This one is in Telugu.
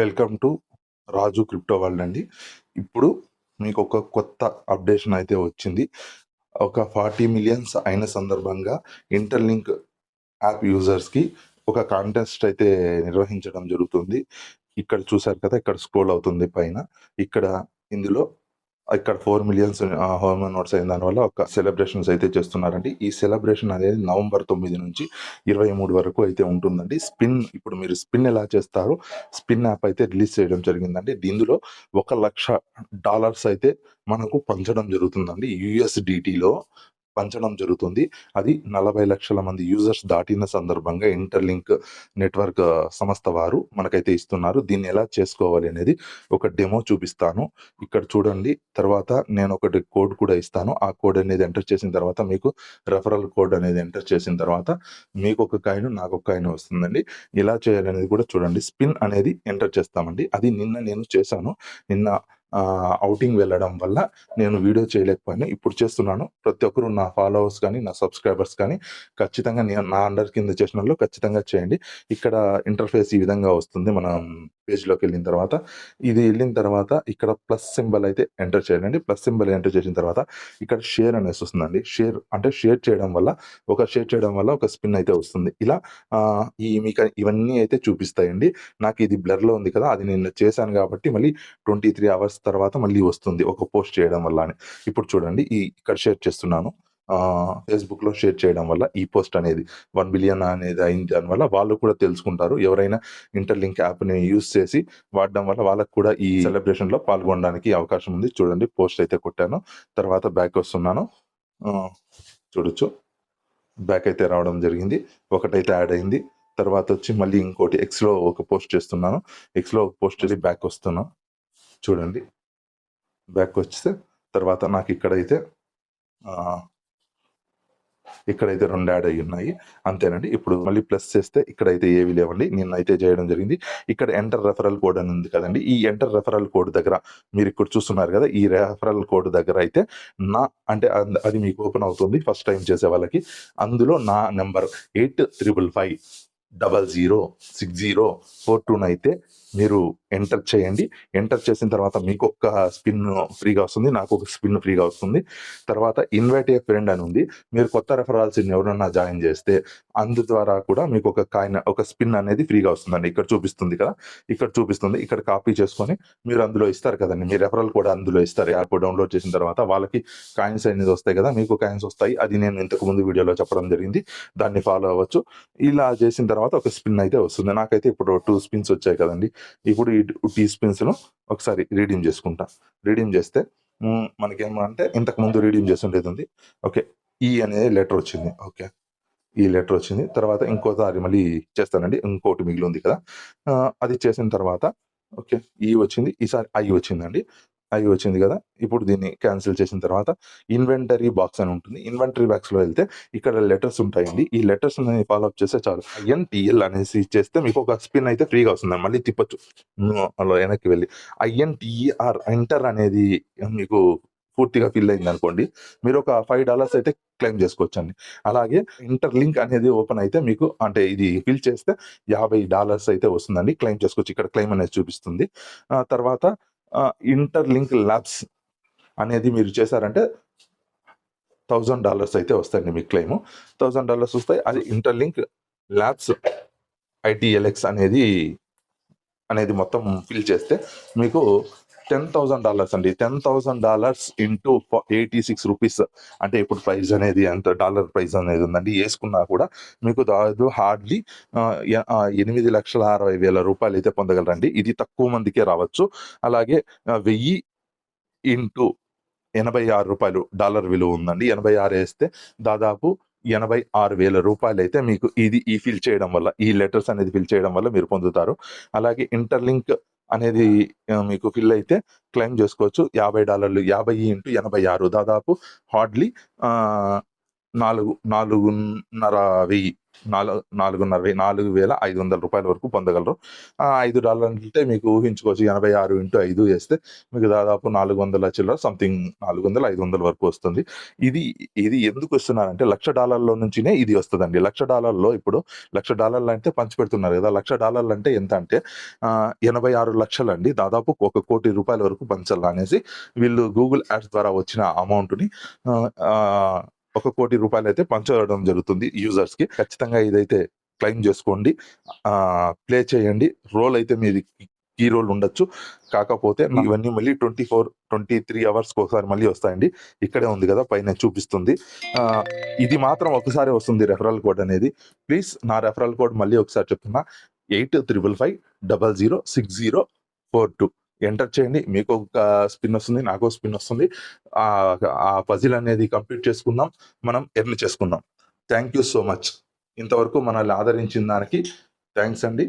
Welcome to Raju crypto world అండి. ఇప్పుడు మీకు ఒక కొత్త అప్డేషన్ అయితే వచ్చింది. ఒక 40 మిలియన్స్ అయిన సందర్భంగా ఇంటర్‌లింక్ యాప్ యూజర్స్‌కి ఒక కాంటెస్ట్ అయితే నిర్వహించడం జరుగుతుంది. ఇక్కడ చూసారు కదా! ఇక్కడ స్క్రోల్ అవుతుంది పైన. ఇక్కడ ఇందులో ఇక్కడ 4 మిలియన్స్ హోమ్ నోట్స్ అయిన దానివల్ల ఒక సెలబ్రేషన్స్ అయితే చేస్తున్నారండి. ఈ సెలబ్రేషన్ అనేది నవంబర్ 9 నుంచి 23 వరకు అయితే ఉంటుందండి. ఇప్పుడు మీరు స్పిన్ ఎలా చేస్తారో స్పిన్ యాప్ అయితే రిలీజ్ చేయడం జరిగిందండి. ఇందులో $1,00,000 అయితే మనకు పంచడం జరుగుతుందండి. యూఎస్‌డిటీలో పంచడం జరుగుతుంది. అది 40 లక్షల మంది యూజర్స్ దాటిన సందర్భంగా ఇంటర్‌లింక్ నెట్వర్క్ సంస్థ వారు మనకైతే ఇస్తున్నారు. దీన్ని ఎలా చేసుకోవాలి అనేది ఒక డెమో చూపిస్తాను. ఇక్కడ చూడండి. తర్వాత నేను ఒకటి కోడ్ కూడా ఇస్తాను. ఆ కోడ్ అనేది ఎంటర్ చేసిన తర్వాత మీకు రెఫరల్ కోడ్ అనేది ఎంటర్ చేసిన తర్వాత మీకొక కాయిన్, నాకొక కాయిన్ వస్తుందండి. ఎలా చేయాలనేది కూడా చూడండి. స్పిన్ అనేది ఎంటర్ చేస్తామండి. అది నిన్న నేను చేశాను. నిన్న ఔటింగ్ వెళ్ళడం వల్ల నేను వీడియో చేయలేకపోయాను. ఇప్పుడు చేస్తున్నాను. ప్రతి ఒక్కరు నా ఫాలోవర్స్ కానీ, నా సబ్స్క్రైబర్స్ కానీ ఖచ్చితంగా నా అండర్ కింద చేసినోళ్ళు ఖచ్చితంగా చేయండి. ఇక్కడ ఇంటర్ఫేస్ ఈ విధంగా వస్తుంది. మనం పేజ్‌లోకి వెళ్ళిన తర్వాత ఇది వెళ్ళిన తర్వాత ఇక్కడ ప్లస్ సింబల్ అయితే ఎంటర్ చేయాలండి. ప్లస్ సింబల్ ఎంటర్ చేసిన తర్వాత ఇక్కడ షేర్ అనేసి వస్తుందండి. షేర్ చేయడం వల్ల ఒక స్పిన్ అయితే వస్తుంది. ఇలా మీకు ఇవన్నీ అయితే చూపిస్తాయండి. నాకు ఇది బ్లర్‌లో ఉంది కదా! అది నేను చేశాను కాబట్టి మళ్ళీ 23 అవర్స్ తర్వాత మళ్ళీ వస్తుంది. ఒక పోస్ట్ చేయడం వల్ల అని. ఇప్పుడు చూడండి ఇక్కడ షేర్ చేస్తున్నాను. ఫేస్‌బుక్‌లో షేర్ చేయడం వల్ల ఈ పోస్ట్ అనేది 1 బిలియన్ అనేది అయిన దానివల్ల వాళ్ళు కూడా తెలుసుకుంటారు. ఎవరైనా ఇంటర్‌లింక్ యాప్‌ని యూజ్ చేసి వాడడం వల్ల వాళ్ళకి కూడా ఈ సెలబ్రేషన్‌లో పాల్గొనడానికి అవకాశం ఉంది. చూడండి పోస్ట్ అయితే కొట్టాను. తర్వాత బ్యాక్ వస్తున్నాను. చూడొచ్చు. బ్యాక్ అయితే రావడం జరిగింది. ఒకటైతే యాడ్ అయింది. తర్వాత వచ్చి మళ్ళీ ఇంకోటి ఎక్స్‌లో ఒక పోస్ట్ చేస్తున్నాను. ఎక్స్‌లో ఒక పోస్ట్ చేసి బ్యాక్ వస్తున్నా. చూడండి. బ్యాక్ వస్తే తర్వాత నాకు ఇక్కడైతే 2 యాడ్ అయ్యున్నాయి. అంతేనండి. ఇప్పుడు మళ్ళీ ప్లస్ చేస్తే ఇక్కడైతే ఏవి లేవండి. నిన్నైతే చేయడం జరిగింది. ఇక్కడ ఎంటర్ రెఫరల్ కోడ్ అని ఉంది కదండీ! ఈ ఎంటర్ రెఫరల్ కోడ్ దగ్గర మీరిక్కడ చూస్తున్నారు కదా! ఈ రెఫరల్ కోడ్ దగ్గర అయితే అంటే అది మీకు ఓపెన్ అవుతుంది ఫస్ట్ టైమ్ చేసే వాళ్ళకి. అందులో నా నంబర్ 8555006042 అయితే మీరు ఎంటర్ చేయండి. ఎంటర్ చేసిన తర్వాత మీకొక స్పిన్ ఫ్రీగా వస్తుంది. నాకొక స్పిన్ ఫ్రీగా వస్తుంది. తర్వాత ఇన్వైట్ ఏ ఫ్రెండ్ అని ఉంది. మీరు కొత్త రెఫరల్స్‌ని ఎవరన్నా జాయిన్ చేస్తే అందు ద్వారా కూడా మీకు ఒక స్పిన్ అనేది ఫ్రీగా వస్తుందండి. ఇక్కడ చూపిస్తుంది కదా! ఇక్కడ కాపీ చేసుకొని మీరు అందులో ఇస్తారు కదండీ! మీ రెఫరల్ కోడ్ అందులో ఇస్తారు. యాప్ డౌన్‌లోడ్ చేసిన తర్వాత వాళ్ళకి కాయిన్స్ అనేది వస్తాయి కదా! మీకు కాయిన్స్ వస్తాయి. అది నేను ఇంతకు ముందు వీడియోలో చెప్పడం జరిగింది. దాన్ని ఫాలో అవ్వచ్చు. ఇలా చేసిన తర్వాత ఒక స్పిన్ అయితే వస్తుంది. నాకైతే ఇప్పుడు 2 స్పిన్స్ వచ్చాయి కదండీ! ఇప్పుడు ఈ స్పిన్స్‌ను ఒకసారి రీడీమ్ చేసుకుంటా. రీడీమ్ చేస్తే మనకేమంటే ఇంతకు ముందు రీడీమ్ చేసుండేది ఉంది. ఓకే. ఈ అనే లెటర్ వచ్చింది. ఓకే. ఈ లెటర్ వచ్చింది. తర్వాత ఇంకోసారి మళ్ళీ చేస్తానండి. ఇంకోటి మిగిలి ఉంది కదా! అది చేసిన తర్వాత ఓకే. ఈ వచ్చింది. ఈసారి ఐ వచ్చిందండి. ఐ వచ్చింది కదా! ఇప్పుడు దీన్ని క్యాన్సిల్ చేసిన తర్వాత ఇన్వెంటరీ బాక్స్ అని ఉంటుంది. ఇన్వెంటరీ బాక్స్‌లో వెళ్తే ఇక్కడ లెటర్స్ ఉంటాయండి. ఈ లెటర్స్‌ని ఫాలో అప్ చేస్తే చాలు. ఐఎన్‌టీఎల్ అనేసి చేస్తే మీకు ఒక స్పిన్ అయితే ఫ్రీగా వస్తుందండి. మళ్ళీ తిప్పొచ్చు. అలా వెనక్కి వెళ్ళి. ఐఎన్‌టీఈఆర్ ఎంటర్ అనేది మీకు పూర్తిగా ఫిల్ అయిందనుకోండి. మీరు ఒక $5 అయితే క్లెయిమ్ చేసుకోవచ్చండి. అలాగే ఇంటర్‌లింక్ అనేది ఓపెన్ అయితే మీకు అంటే ఇది ఫిల్ చేస్తే $50 అయితే వస్తుందండి. క్లెయిమ్ చేసుకోవచ్చు. ఇక్కడ క్లెయిమ్ అనేది చూపిస్తుంది. తర్వాత ఇంటర్‌లింక్ ల్యాబ్స్ అనేది మీరు చేశారంటే $1,000 అయితే వస్తాయండి మీకు క్లెయిము. $1,000 వస్తాయి. అది ఇంటర్‌లింక్ ల్యాబ్స్ ఐటీఎల్ఎక్స్ అనేది మొత్తం ఫిల్ చేస్తే మీకు $10,000 అండి. $10,000 ఇంటూ 86 రూపీస్ అంటే ఇప్పుడు ప్రైస్ అనేది ఎంత డాలర్ ప్రైస్ అనేది ఉందండి. యేసుకున్నా కూడా మీకు హార్డ్‌లీ 8,60,000 అయితే పొందగలరండి. ఇది తక్కువ మందికే రావచ్చు. అలాగే 1000 ఇంటూ $86 డాలర్ విలువ ఉందండి. 86 యేస్తే దాదాపు $86,000 అయితే మీకు ఈ ఫిల్ చేయడం వల్ల, ఈ లెటర్స్ అనేది ఫిల్ చేయడం వల్ల మీరు పొందుతారు. అలాగే ఇంటర్‌లింక్ అనేది మీకు ఫిల్ అయితే క్లెయిమ్ చేసుకోవచ్చు. $50 50 ఇంటూ 86 దాదాపు హార్డ్‌లీ 4,500 4,500 వరకు పొందగలరు. $5 అంటే మీకు ఊహించుకోవచ్చు. 86 ఇంటూ 5 చేస్తే మీకు దాదాపు 400 చిల్లర సంథింగ్ 400, 500 వరకు వస్తుంది. ఇది ఇది ఎందుకు ఇస్తున్నారంటే $1,00,000 నుంచినే ఇది వస్తదండి. $1,00,000 ఇప్పుడు $1,00,000 అంటే పంచిపెడుతున్నారు కదా! $1,00,000 అంటే ఎంత అంటే 86 లక్షలండి. దాదాపు ₹1,00,00,000 వరకు పంచాలనేసి వీళ్ళు గూగుల్ యాడ్స్ ద్వారా వచ్చిన అమౌంట్‌ని ₹1,00,00,000 అయితే పంచడం జరుగుతుంది యూజర్స్‌కి. ఖచ్చితంగా ఇదైతే క్లెయిమ్ చేసుకోండి. ప్లే చేయండి. రోల్ అయితే మీది కీ రోల్ ఉండొచ్చు. కాకపోతే ఇవన్నీ మళ్ళీ 24, 23 అవర్స్‌కొకసారి మళ్ళీ వస్తాయండి. ఇక్కడే ఉంది కదా! పైన చూపిస్తుంది. ఇది మాత్రం ఒకసారే వస్తుంది రెఫరల్ కోడ్ అనేది. ప్లీజ్ నా రెఫరల్ కోడ్ మళ్ళీ ఒకసారి చెప్తున్నా 8555006042 ఎంటర్ చేయండి. మీకు ఒక స్పిన్ వస్తుంది. నాకో స్పిన్ వస్తుంది. ఆ పజిల్ అనేది కంప్లీట్ చేసుకుందాం. మనం ఎర్న్ చేసుకుందాం. Thank you so much. ఇంతవరకు మనల్ని ఆదరించిన దానికి థాంక్స్ అండి.